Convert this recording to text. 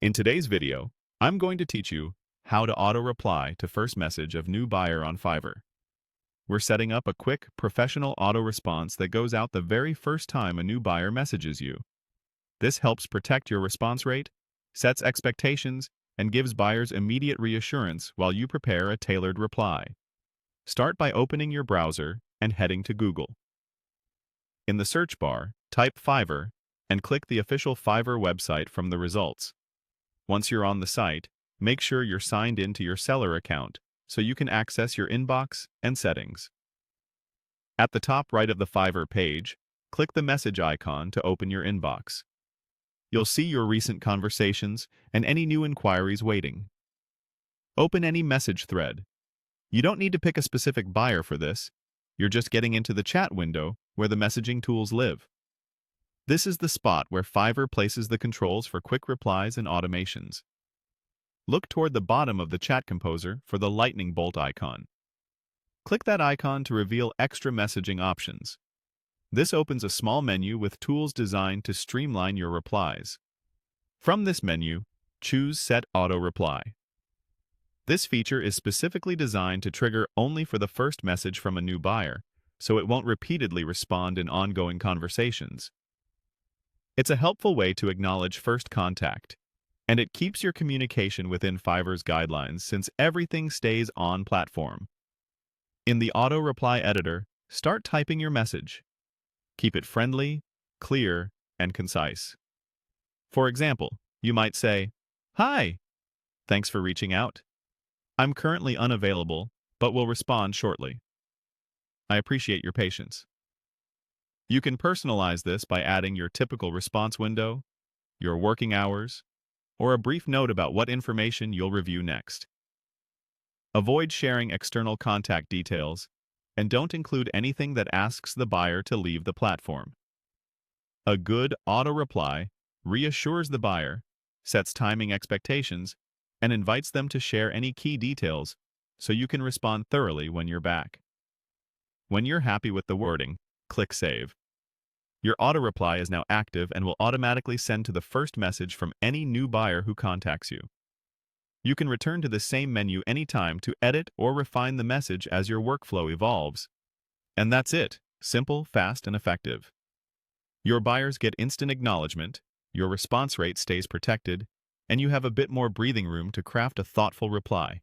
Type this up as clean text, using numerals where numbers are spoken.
In today's video, I'm going to teach you how to auto-reply to first message of new buyer on Fiverr. We're setting up a quick, professional auto-response that goes out the very first time a new buyer messages you. This helps protect your response rate, sets expectations, and gives buyers immediate reassurance while you prepare a tailored reply. Start by opening your browser and heading to Google. In the search bar, type Fiverr and click the official Fiverr website from the results. Once you're on the site, make sure you're signed into your seller account so you can access your inbox and settings. At the top right of the Fiverr page, click the message icon to open your inbox. You'll see your recent conversations and any new inquiries waiting. Open any message thread. You don't need to pick a specific buyer for this. You're just getting into the chat window where the messaging tools live. This is the spot where Fiverr places the controls for quick replies and automations. Look toward the bottom of the chat composer for the lightning bolt icon. Click that icon to reveal extra messaging options. This opens a small menu with tools designed to streamline your replies. From this menu, choose Set Auto Reply. This feature is specifically designed to trigger only for the first message from a new buyer, so it won't repeatedly respond in ongoing conversations. It's a helpful way to acknowledge first contact, and it keeps your communication within Fiverr's guidelines since everything stays on platform. In the Auto Reply editor, start typing your message. Keep it friendly, clear, and concise. For example, you might say, "Hi, thanks for reaching out. I'm currently unavailable, but will respond shortly. I appreciate your patience." You can personalize this by adding your typical response window, your working hours, or a brief note about what information you'll review next. Avoid sharing external contact details, and don't include anything that asks the buyer to leave the platform. A good auto-reply reassures the buyer, sets timing expectations, and invites them to share any key details so you can respond thoroughly when you're back. When you're happy with the wording, click Save. Your auto-reply is now active and will automatically send to the first message from any new buyer who contacts you. You can return to the same menu anytime to edit or refine the message as your workflow evolves. And that's it. Simple, fast, and effective. Your buyers get instant acknowledgement, your response rate stays protected, and you have a bit more breathing room to craft a thoughtful reply.